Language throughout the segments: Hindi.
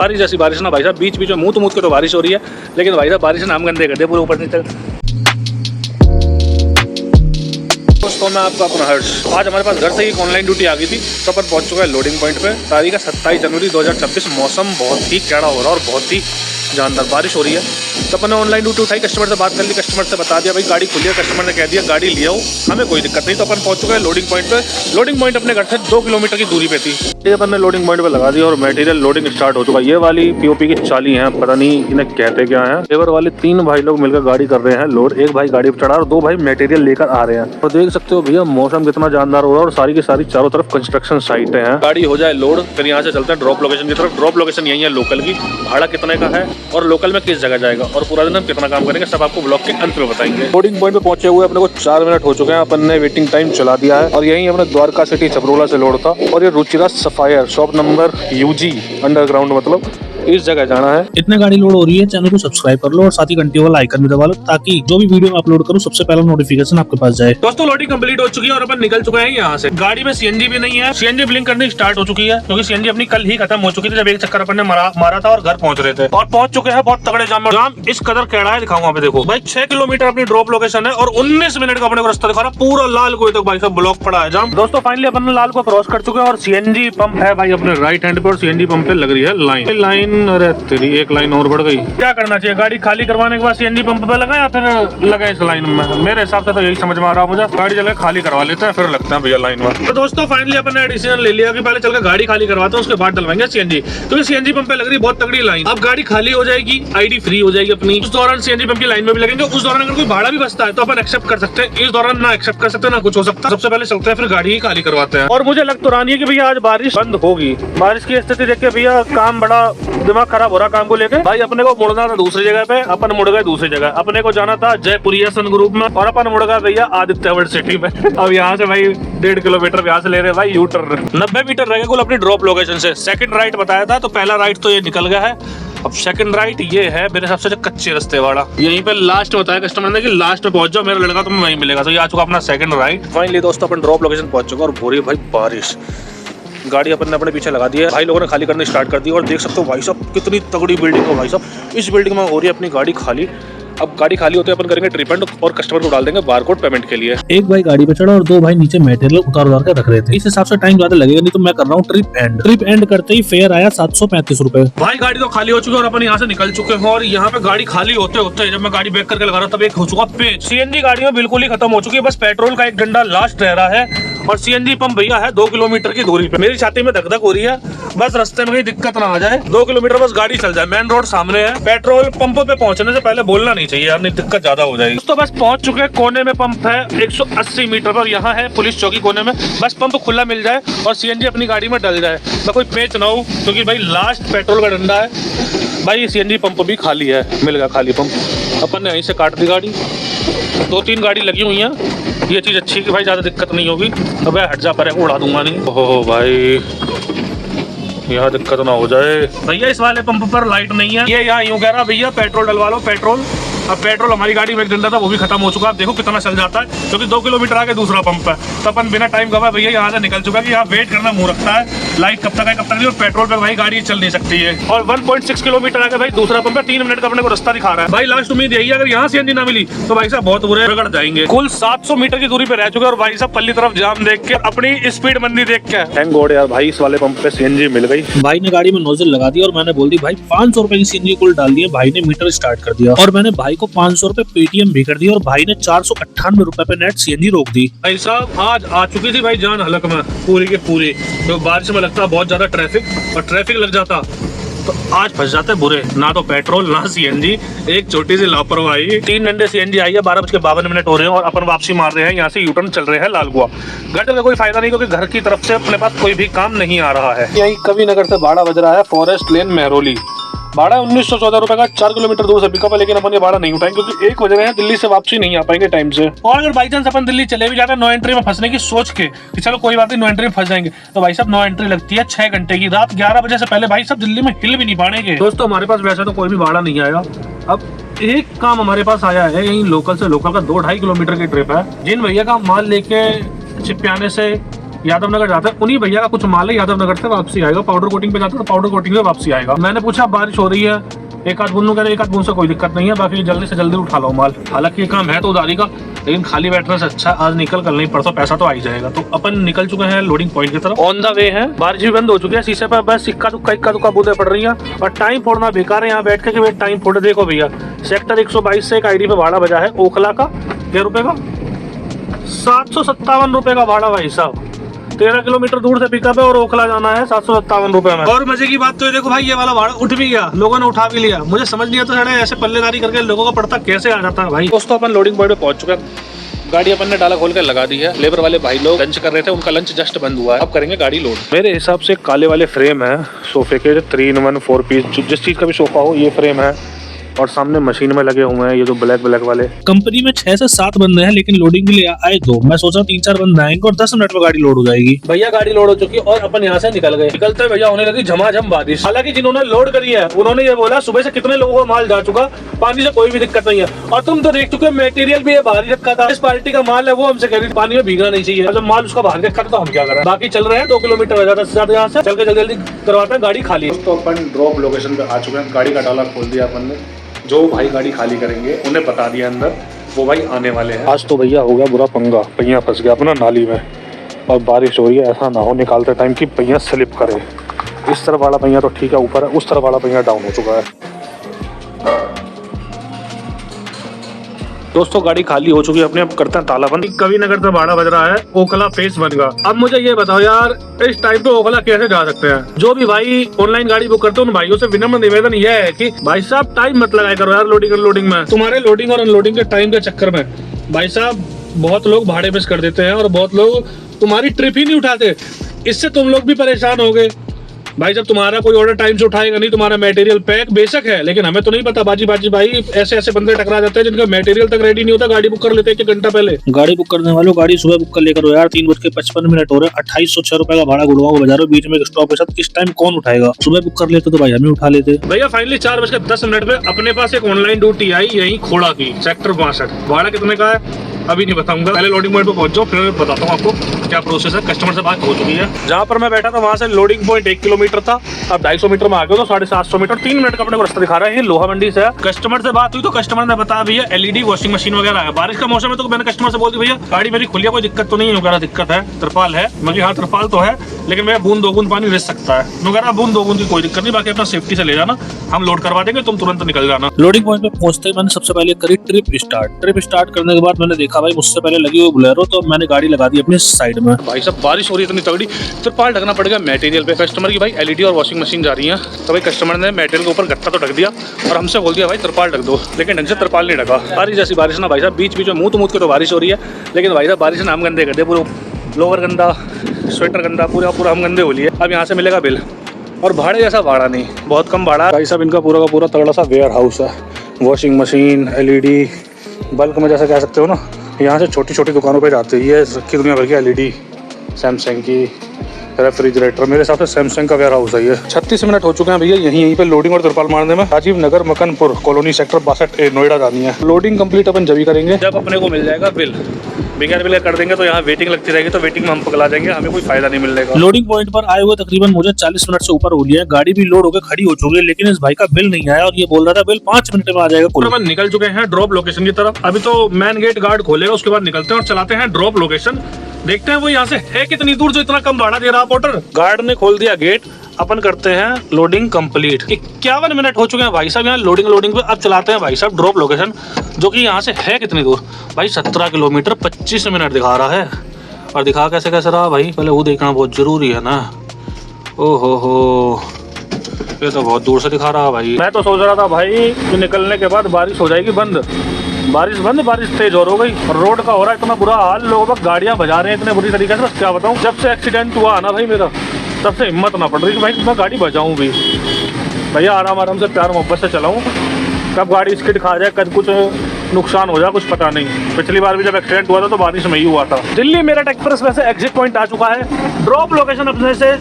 बारिश जैसी बारिश ना भाई साहब, बीच बीच में मुंह के तो बारिश हो रही है, लेकिन भाई साहब बारिश नाम गंदे कर दे पूरे ऊपर नीचे। दोस्तों मैं आपका अपना हर्ष, आज हमारे पास घर से ही ऑनलाइन ड्यूटी आ गई थी, तो अपन पहुंच चुका है लोडिंग पॉइंट पे। तारीख है 27 जनवरी 2026। मौसम बहुत ही कैड़ा हो रहा है और बहुत ही जानदार बारिश हो रही है। तो अपन ने ऑनलाइन ड्यूटी उठाई, कस्टमर से बात कर ली, कस्टमर से बता दिया भाई गाड़ी खुली है, कस्टमर ने कह दिया गाड़ी ले आओ, हमें कोई दिक्कत नहीं। तो अपन पहुंच चुके हैं लोडिंग पॉइंट पे। लोडिंग पॉइंट अपने घर से 2 किलोमीटर की दूरी पे थी। ये अपन ने लोडिंग पॉइंट पे लगा दिया और मटेरियल लोडिंग स्टार्ट हो चुका है। ये वाली पीओपी की चाली है, पता नहीं इन्हें कहते क्या है। लेबर वाले 3 भाई लोग मिलकर गाड़ी कर रहे हैं लोड। एक भाई गाड़ी पे चढ़ा और 2 भाई मटेरियल लेकर आ रहे हैं। तो देख सकते हो भैया मौसम कितना जानदार हो रहा है और सारी की सारी चारों तरफ कंस्ट्रक्शन साइटें हैं। गाड़ी हो जाए लोड, फिर यहाँ से चलते हैं ड्रॉप लोकेशन की तरफ। ड्रॉप लोकेशन यही है लोकल की, भाड़ा कितने का है और लोकल में किस जगह जाएगा और पूरा दिन हम कितना काम करेंगे, सब आपको ब्लॉग के अंत में बताएंगे। लोडिंग पॉइंट पे पहुंचे हुए अपने को 4 मिनट हो चुके हैं। अपन ने वेटिंग टाइम चला दिया है और यही अपने द्वारका सिटी चपरोला से लोड था। और ये Ruchira sapphire shop number UG underground, मतलब इस जगह जाना है। इतने गाड़ी लोड हो रही है, चैनल को सब्सक्राइब कर लो और साथ ही घंटी वाला आइकन भी दबा लो, ताकि जो भी वीडियो मैं अपलोड करूं सबसे पहले नोटिफिकेशन आपके पास जाए। दोस्तों लोडिंग कंप्लीट हो चुकी है और अपन निकल चुके हैं यहाँ से। गाड़ी में CNG भी नहीं है, CNG ब्लिंक करनी स्टार्ट हो चुकी है क्योंकि CNG अपनी कल ही खत्म हो चुकी थी जब एक चक्कर अपन ने मारा था और घर पहुंच रहे थे। और पहुंच चुके हैं बहुत तगड़े जाम में। जाम इस कदर कैड़ा है, दिखाऊंगा पे देखो भाई। 6 किलोमीटर अपनी ड्रॉप लोकेशन है और 19 मिनट का अपने को रास्ता दिखा रहा, पूरा लाल कोई तक भाई साहब ब्लॉक पड़ा है जाम। दोस्तों फाइनली अपन लाल को क्रॉस कर चुके हैं और CNG पंप है भाई अपने राइट हैंड पे और CNG पंप पे लग रही है लाइन। अरे तेरी एक लाइन और बढ़ गई। क्या करना चाहिए, गाड़ी खाली करवाने के बाद CNG पंप पे लगा या फिर लगा इस लाइन में? मेरे हिसाब से तो यही समझ में आ रहा है मुझे, गाड़ी चले खाली करवा लेते हैं फिर लगता है भैया लाइन में। तो दोस्तों फाइनली अपन ने डिसीजन ले लिया कि पहले चल के गाड़ी खाली करवाते हैं, उसके बाद डलवाएंगे CNG, क्योंकि CNG पंप पे लग रही है बहुत तगड़ी लाइन। अब गाड़ी खाली हो जाएगी, ID फ्री हो जाएगी अपनी। उस दौरान CNG पंप की लाइन में भी लगेंगे। उस दौरान अगर कोई भाड़ा भी बचता है तो अपन एक्सेप्ट कर सकते हैं, इस दौरान ना एक्सेप्ट कर सकते ना कुछ हो सकता है। सबसे पहले चलते हैं फिर गाड़ी ही खाली करवाते हैं। और मुझे लग तो रहा नहीं है कि भैया आज बारिश बंद होगी। बारिश की स्थिति देख के भैया काम बड़ा दिमाग खराब हो रहा काम को लेके। भाई अपने को मुड़ना था दूसरी जगह पे, अपन मुड़ गए दूसरी जगह। अपने को जाना था जयपुरिया सन ग्रुप में और अपन मुड़ गए भैया आदित्य वर्ल्ड सिटी में। अब यहाँ से भाई 1.5 किलोमीटर यहाँ से ले रहे भाई U-टर्न। 90 मीटर रह गए कुल अपनी ड्रॉप लोकेशन से। सेकंड राइट बताया था तो पहला राइट तो ये निकल गया है। अब सेकंड राइट ये है मेरे हिसाब से कच्चे रास्ते वाला। यहीं पे लास्ट बताया कस्टमर ने कि लास्ट में पहुंच जाओ, मेरा लड़का तुम्हें वहीं मिलेगा। तो ये आ चुका अपना सेकंड राइट। फाइनली दोस्तों अपन ड्रॉप लोकेशन पहुंच चुका और हो रही है भाई बारिश। गाड़ी अपन ने अपने पीछे लगा दी है, भाई लोगों ने खाली करनी स्टार्ट कर दी और देख सकते हो भाई साहब कितनी तगड़ी बिल्डिंग है भाई साहब। इस बिल्डिंग में हो रही है अपनी गाड़ी खाली। अब गाड़ी खाली होते हैं अपन करेंगे ट्रिप एंड और कस्टमर को डाल देंगे बारकोड पेमेंट के लिए। एक भाई गाड़ी पे चढ़ा और 2 भाई नीचे मटेरियल उतार के रख रहे थे। इस हिसाब से टाइम ज्यादा लगेगा, नहीं तो मैं कर रहा हूँ ट्रिप एंड करते ही फेयर आया 735 रुपए। भाई गाड़ी तो खाली हो चुकी है और अपन यहाँ से निकल चुके हैं। और यहाँ पे गाड़ी खाली होते होते जब मैं गाड़ी बैक करके लगा रहा तब एक हो चुका पेज। CNG गाड़ी में बिल्कुल ही खत्म हो चुकी है, बस पेट्रोल का एक डंडा लास्ट रह रहा है और CNG पंप भैया है 2 किलोमीटर की दूरी पे। मेरी छाती में धक-धक हो रही है, बस रास्ते में कहीं दिक्कत ना आ जाए। 2 किलोमीटर बस गाड़ी चल जाए, मेन रोड सामने है। पेट्रोल पंप पे पहुंचने से पहले बोलना नहीं चाहिए यार, नहीं दिक्कत ज्यादा हो जाएगी। तो बस पहुंच चुके हैं, कोने में पंप है 180 मीटर पर। यहाँ है पुलिस चौकी कोने में, बस पंप खुला मिल जाए और CNG अपनी गाड़ी में डल जाए, मैं कोई पेच ना हो, क्योंकि भाई लास्ट पेट्रोल का डंडा है। भाई CNG पंप भी खाली है, मिल गया खाली पंप। अपन ने यहीं से काट दी गाड़ी। 2-3 गाड़ी लगी हुई है, ये चीज अच्छी कि भाई ज्यादा दिक्कत नहीं होगी। अब हट जा पर उड़ा दूंगा नहीं। ओहो भाई यहाँ दिक्कत ना हो जाए। भैया इस वाले पंप पर लाइट नहीं है, ये यहाँ यूं कह रहा भैया पेट्रोल डलवा लो पेट्रोल। अब पेट्रोल हमारी गाड़ी में एक डंडा था वो भी खत्म हो चुका है। देखो कितना चल जाता है, क्योंकि 2 किलोमीटर आगे दूसरा पंप है। तो अपन बिना टाइम गवाए भैया यहाँ से निकल चुका कि यहाँ वेट करना मुंह रखता है, लाइट कब तक है कब तक नहीं। और पेट्रोल पे भाई गाड़ी चल नहीं सकती है। और 1.6 किलोमीटर आगे भाई दूसरा पंप है, 3 मिनट का अपने को रास्ता दिखा रहा है। भाई लास्ट उम्मीद यही है, अगर यहाँ CNG ना मिली तो भाई साहब बहुत बुरे रगड़ जाएंगे। कुल 700 मीटर की दूरी पे रह चुके और भाई साहब पल्ली तरफ जाम देख के अपनी स्पीड मंदी देख के थैंक गॉड यार भाई इस वाले पंप पे CNG मिल गई। भाई ने गाड़ी में नोजल लगा दी और मैंने बोल दी भाई 500 रुपए की CNG कुल डाल दिए। भाई ने मीटर स्टार्ट कर दिया और मैंने भाई को 500 रुपए पेटीएम भी कर दिया और भाई ने 498 रुपए पे नेट CNG रोक दी। भाई साहब आज आ चुकी थी भाई जान हलक में पूरी के पूरी। तो बारिश में लगता बहुत ज्यादा ट्रैफिक और ट्रैफिक लग जाता तो आज फंस जाते बुरे, ना तो पेट्रोल ना CNG। एक छोटी सी लापरवाही। 3 घंटे CNG आई है, 12:52 हो रहे हैं और अपन वापसी मार रहे हैं। यहाँ से U-टर्न चल रहे हैं लालगुआ। घर चल का कोई फायदा नहीं, क्योंकि घर की तरफ से अपने पास कोई भी काम नहीं आ रहा है। यही कवि नगर से भाड़ा बज रहा है फॉरेस्ट लेन मेहरौली। भाड़ा 1914 रुपए का, 4 किलोमीटर दूर से पिकअप है, लेकिन अपन ये भाड़ा नहीं उठाएंगे क्योंकि 1 बज रहे हैं, दिल्ली से वापसी नहीं आ पाएंगे टाइम से। और अगर बाई चांस अपन दिल्ली चले भी जाते हैं नो एंट्री में फंसने की सोच के कि चलो कोई बात नहीं नो एंट्री में फंस जाएंगे, तो भाई साहब नो एंट्री लगती है 6 घंटे की। रात 11 बजे से पहले भाई साहब दिल्ली में हिल भी नहीं पाएंगे। दोस्तों हमारे पास वैसे तो कोई भी भाड़ा नहीं आया। अब एक काम हमारे पास आया है, यही लोकल से लोकल का 2-2.5 किलोमीटर की ट्रिप है। जिन भैया का माल लेके चिपियाने से यादव नगर जाता है, उन्हीं भैया का कुछ माल है यादव नगर से वापसी आएगा, पाउडर कोटिंग पे जाता है तो पाउडर कोटिंग में वापसी आएगा। मैंने पूछा बारिश हो रही है, एक आध बूंद कह एक आध बूंद से कोई दिक्कत नहीं है, बाकी जल्दी से जल्दी उठा लो माल। हालांकि ये काम है तो उधारी का, लेकिन खाली बैठने से अच्छा आज निकल कल नहीं परसों पैसा तो आ ही जाएगा। तो अपन निकल चुके हैं लोडिंग पॉइंट की तरफ, ऑन द वे है। बारिश भी बंद हो चुकी है, शीशे पर बस इक्का दुक्का बूंदें पड़ रही हैं और टाइम फोड़ना बेकार है यहाँ बैठ के कि टाइम फोड़े। देखो भैया सेक्टर 122 से एक आईडी पे भाड़ा बजा है ओखला का, क्या रुपए का 757 रुपए का भाड़ा भाई साहब। 13 किलोमीटर दूर से पिकअप है और ओखला जाना है 757 रुपए में। और मजे की बात तो ये देखो भाई, ये वाला भाड़ा उठ भी गया, लोगों ने उठा भी लिया। मुझे समझ नहीं आता साढ़े ऐसे पल्लेदारी करके लोगों का पड़ता कैसे आ जाता है भाई। दोस्तों अपन लोडिंग पॉइंट पे पहुंच चुके हैं, गाड़ी अपन ने डाला खोल कर लगा दी है। लेबर वाले भाई लोग लंच कर रहे थे, उनका लंच जस्ट बंद हुआ है, अब करेंगे गाड़ी लोड। मेरे हिसाब से काले वाले फ्रेम है सोफे के, 3-in-1 4 पीस, जिस चीज का भी सोफा हो ये फ्रेम है। और सामने मशीन में लगे हुए हैं ये जो ब्लैक वाले। कंपनी में 6 से 7 बंदे हैं, लेकिन लोडिंग के लिए आए 2। मैं सोच रहा हूँ 3-4 बंदे आएंगे और 10 मिनट में गाड़ी लोड हो जाएगी। भैया गाड़ी लोड हो चुकी है और अपन यहाँ से निकल गए। निकलते भैया होने लगी झमाझम बारिश। हालांकि जिन्होंने लोड करी है उन्होंने ये बोला सुबह से कितने लोगों का माल जा चुका, पानी से कोई भी दिक्कत नहीं है। और तुम तो देख चुके मटेरियल भी बाहर ही रखा था, इस पार्टी का माल है वो हमसे कह रही पानी में भीगना नहीं चाहिए। जब माल उसका बाहर रखा था तो हम क्या करें। बाकी चल रहे हैं 2 किलोमीटर ज्यादा से ज्यादा यहाँ से चल के जल्दी करवाते हैं गाड़ी खाली। तो अपन ड्रॉप लोकेशन पे आ चुके हैं, गाड़ी का डाला खोल दिया अपन ने। जो भाई गाड़ी खाली करेंगे उन्हें बता दिया अंदर, वो भाई आने वाले हैं। आज तो भैया हो गया बुरा पंगा, पहिया फंस गया अपना नाली में और बारिश हो रही है। ऐसा ना हो निकालते टाइम की पहिया स्लिप करे। इस तरफ वाला पहिया तो ठीक है ऊपर है, उस तरफ वाला पहिया डाउन हो चुका है। दोस्तों गाड़ी खाली हो चुकी है अपने, अब करते हैं ताला बंद। कवि नगर से भाड़ा बज रहा है, ओखला फेस बन गया। अब मुझे ये बताओ यार, इस टाइम पे ओखला कैसे जा सकते हैं। जो भी भाई ऑनलाइन गाड़ी बुक करते हैं उन भाइयों से विनम्र निवेदन यह है कि भाई साहब टाइम मत लगाया करो यार लोडिंग में। तुम्हारे लोडिंग और अनलोडिंग के टाइम के चक्कर में भाई साहब बहुत लोग भाड़े मिस कर देते हैं और बहुत लोग तुम्हारी ट्रिप ही नहीं उठाते। इससे तुम लोग भी परेशान हो गए भाई। जब तुम्हारा कोई ऑर्डर टाइम से उठाएगा नहीं, तुम्हारा मटेरियल पैक बेशक है, लेकिन हमें तो नहीं पता बाजी भाई ऐसे बंदे टकरा जाते हैं जिनका मटेरियल तक रेडी नहीं होता, गाड़ी बुक कर लेते हैं 1 घंटा पहले। गाड़ी बुक करने वालों गाड़ी सुबह बुक कर लेकर यार 3:55 हो रहे हैं। 2806 रुपए का भाड़ा गुड़गांव को बजा रहे हो, बीच में एक स्टॉप के साथ। इस टाइम कौन उठाएगा। सुबह बुक कर लेते तो भाई हमें उठा लेते। भैया फाइनली 4:10 पे अपने पास एक ऑनलाइन ड्यूटी आई यही खोड़ा की, सेक्टर 62। भाड़ा कितने का है अभी नहीं बताऊंगा, पहले लोडिंग पॉइंट पे पहुंच जाओ फिर बताता हूँ आपको क्या प्रोसेस है। कस्टमर से बात हो चुकी है, जहाँ पर मैं बैठा था वहाँ से लोडिंग पॉइंट 1 किलोमीटर था, अब 250 मीटर में आ गए तो 750 मीटर, 3 मिनट का अपने को रास्ता दिखा रहा है। ये लोहा मंडी से है। कस्टमर से बात हुई तो कस्टमर ने बताया भैया LED वॉशिंग मशीन वगैरह है। बारिश का मौसम है तो मैंने कस्टमर से बोल दिया भैया गाड़ी मेरी खुली है, कोई दिक्कत तो नहीं है। वगैरह दिक्कत है, त्रिपाल है। मगर हाँ त्रिपाल तो है, लेकिन मेरा बूंद 2 बूंद पानी रिस सकता है। वगैरह बूंद 2 बूंद की कोई दिक्कत नहीं, बाकी अपना सेफ्टी से ले जाना, हम लोड करवा देंगे, तुम तुरंत निकल जाना। लोडिंग पॉइंट पे पहुंचते ही मैंने सबसे पहले करी ट्रिप स्टार्ट करने के बाद मैंने देखा भाई मुझसे पहले लगी हुई बुलेरो, तो मैंने गाड़ी लगा दी अपनी साइड में। भाई साहब बारिश हो रही है इतनी तगड़ी, त्रिपाल ढकना पड़ गया मटेरियल पे। कस्टमर की भाई LED और वॉशिंग मशीन जा रही है, तो भाई कस्टमर ने मटेरियल के ऊपर गत्ता तो ढक दिया और हमसे बोल दिया भाई त्रिपाल ढक दो, लेकिन ढंग से त्रिपाल नहीं ढका। बारिश जैसी बारिश ना भाई साहब, बीच में मुंह के तो बारिश हो रही है, लेकिन भाई साहब बारिश ने हम गंदे कर दिए, पूरा लोअर गंदा, स्वेटर गंदा, पूरा हम गंदे हो लिए। अब यहाँ से मिलेगा बिल, और भाड़े जैसा भाड़ा नहीं, बहुत कम भाड़ा। भाई साहब इनका पूरा का पूरा तगड़ा सा वेयर हाउस है, वॉशिंग मशीन LED बल्क में जैसा कह सकते हो ना। यहाँ से छोटी छोटी दुकानों पे जाते हैं, ये रखी दुनिया भर की LED, सैमसंग की रेफ्रिजरेटर। मेरे हिसाब से सैमसंग का वेयर हाउस है ये। 36 मिनट हो चुके हैं भैया यहीं पे लोडिंग और त्रिपाल मारने में। राजीव नगर मकनपुर कॉलोनी सेक्टर 62 नोएडा जानी है। लोडिंग कंप्लीट अपन जब ही करेंगे जब अपने को मिल जाएगा बिल। बिगैर बिल कर देंगे तो यहाँ वेटिंग लगती रहेगी, तो वेटिंग में हम पगला जाएंगे, हमें कोई फायदा नहीं मिलेगा। लोडिंग पॉइंट पर आए हुए तकरीबन मुझे 40 मिनट से ऊपर हो लिया है। गाड़ी भी लोड होकर खड़ी हो चुकी है, लेकिन इस भाई का बिल नहीं आया और ये बोल रहा था बिल 5 मिनट में आ जाएगा। अपन निकल चुके हैं ड्रॉप लोकेशन की तरफ। अभी तो मेन गेट गार्ड खोलेगा, उसके बाद निकलते हैं और चलाते हैं ड्रॉप लोकेशन। देखते हैं वो यहाँ से है कितनी दूर जो इतना कम भाड़ा दे रहा है पोर्टर। गार्ड ने खोल दिया गेट, अपन करते हैं लोडिंग कंप्लीट। 51 मिनट हो चुके हैं भाई साहब यहाँ लोडिंग पे। अब चलाते हैं भाई साहब ड्रॉप लोकेशन, जो कि यहाँ से है कितनी दूर भाई, 17 किलोमीटर 25 मिनट दिखा रहा है। और दिखा कैसे रहा भाई, पहले वो देखना बहुत जरूरी है ना। ओहो हो, ये तो बहुत दूर से दिखा रहा है भाई। मैं तो सोच रहा था भाई कि निकलने के बाद बारिश हो जाएगी बंद, बारिश तेज और हो गई और रोड का हो रहा है इतना बुरा हाल, लोग गाड़ियां बजा रहे हैं इतने बुरी तरीके से, बस क्या बताऊं। जब से एक्सीडेंट हुआ ना भाई मेरा, तब से हिम्मत ना पड़ रही कि भाई मैं गाड़ी बचाऊं भी। भैया आराम से प्यार मोहब्बत से चलाऊं, कब गाड़ी स्किड खा जाए, कब कुछ नुकसान हो जाए कुछ पता नहीं। पिछली बार भी जब एक्सीडेंट हुआ था तो बारिश में ही हुआ था। दिल्ली मेरठ एक्सप्रेस वैसे एग्जिट पॉइंट आ चुका है। ड्रॉप लोकेशन अपने से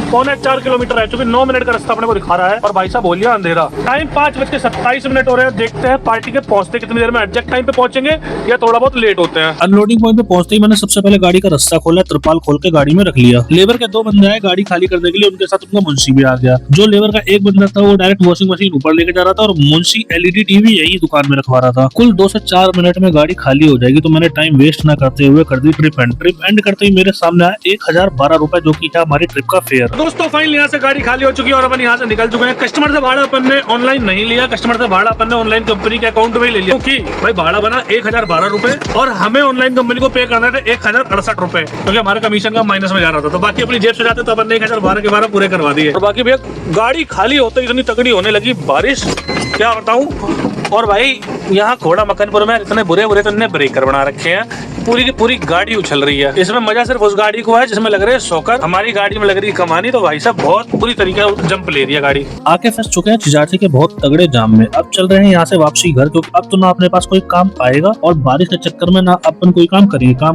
3.25 किलोमीटर है, चूंकि 9 मिनट का रास्ता अपने को दिखा रहा है और भाई साहब बोलिए अंधेरा। टाइम 5:27 हो रहे हैं। देखते हैं पार्टी के पहुंचते कितनी देर में, एग्जैक्ट टाइम पे पहुंचेंगे या थोड़ा बहुत लेट होते हैं। अनलोडिंग पॉइंट पे पहुंचते ही मैंने सबसे पहले गाड़ी का रास्ता खोला, त्रिपाल खोल के गाड़ी में रख लिया। लेबर के 2 बंदे आए गाड़ी खाली करने के लिए, उनके साथ उनका मुंशी भी आ गया। जो लेबर का एक बंदा था वो डायरेक्ट वॉशिंग मशीन ऊपर लेके जा रहा था और मुंशी एलईडी टीवी यही दुकान में रखवा रहा था। कुल 2 से 4 मिनट में गाड़ी खाली हो जाएगी, तो मैंने टाइम वेस्ट ना करते हुए कर दी ट्रिप एंड करते ही मेरे सामने आया 1012 रुपए, जो की है हमारी ट्रिप का फेयर। दोस्तों फाइनली यहाँ से गाड़ी खाली हो चुकी है और अपन यहाँ से निकल चुके हैं। कस्टमर से भाड़ा अपन ने ऑनलाइन नहीं लिया, कस्टमर से भाड़ा अपन ने ऑनलाइन कंपनी के अकाउंट में ही ले लिया, क्योंकि भाई भाड़ा बना 1012 रुपए और हमें ऑनलाइन कंपनी को पे करना था 1068 रुपए, क्योंकि हमारा कमीशन का माइनस में जा रहा था। तो बाकी अपनी जेब से जाते तो अपन ने 1012 के 12 पूरे करवा दिए। और बाकी भैया गाड़ी खाली होते इतनी तगड़ी होने लगी बारिश, क्या बताऊं। और भाई यहाँ घोड़ा मकनपुर में इतने बुरे तो इतने ब्रेकर बना रखे हैं, पूरी की पूरी गाड़ी उछल रही है। इसमें मजा सिर्फ उस गाड़ी को है जिसमें लग रहे हैं शॉकर, हमारी गाड़ी में लग रही है कमानी। तो भाई साहब बहुत बुरी तरीके से जंप ले रही है गाड़ी। आके फंस चुके हैं चिजाची के बहुत तगड़े जाम में। अब चल रहे हैं यहाँ से वापसी घर, क्योंकि अब तो ना अपने पास कोई काम आएगा और बारिश के चक्कर में ना अपन कोई काम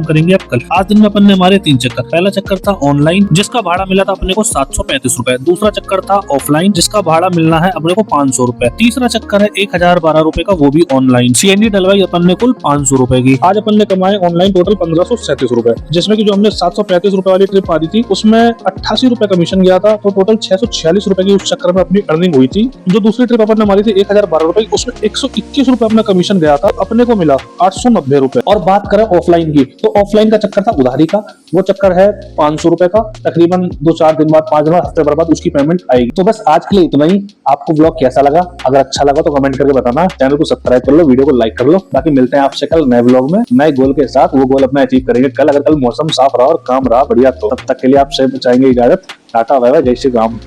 करेंगे अब कल। आज दिन में अपन ने हमारे 3 चक्कर। पहला चक्कर था ऑनलाइन, जिसका भाड़ा मिला था अपने को 735 रुपए। दूसरा चक्कर था ऑफलाइन, जिसका भाड़ा मिलना है अपने को 500 रुपए। तीसरा चक्कर है 1012 रुपए का, वो भी ऑनलाइन। सीएनजी डलवाई अपन ने कुल 500 रुपए की। आज अपन ने कमाए ऑनलाइन टोटल 1537 रुपए, जिसमें की जो हमने 735 रुपए वाली ट्रिप मारी थी उसमें 88 रुपए कमीशन गया था, तो टोटल 646 रुपए की उस चक्कर में अपनी अर्निंग हुई थी। जो दूसरी ट्रिप अपन ने मारी थी 1012 रुपए, उसमें 121 रुपए अपना कमीशन गया था, अपने को मिला 890 रुपए। और बात करें ऑफलाइन की, तो ऑफलाइन का चक्कर था उधारी का, वो चक्कर है 500 रुपए का। तकरीबन 2-4 दिन बाद, 5 दिन बाद, हफ्ते भर बाद उसकी पेमेंट आएगी। तो बस आज के लिए इतना ही। आपको ब्लॉग कैसा लगा? अगर अच्छा लगा तो कमेंट करके बताना, चैनल को सब्सक्राइब कर लो, वीडियो को लाइक कर लो। बाकी मिलते हैं आपसे कल नए ब्लॉग में नए गोल के साथ। वो गोल अपना अचीव करेंगे कल, अगर कल मौसम साफ रहा और काम रहा बढ़िया। तो तब तक के लिए आपसे चाहेंगे इजाजत। टाटा बाय बाय, जय श्री राम।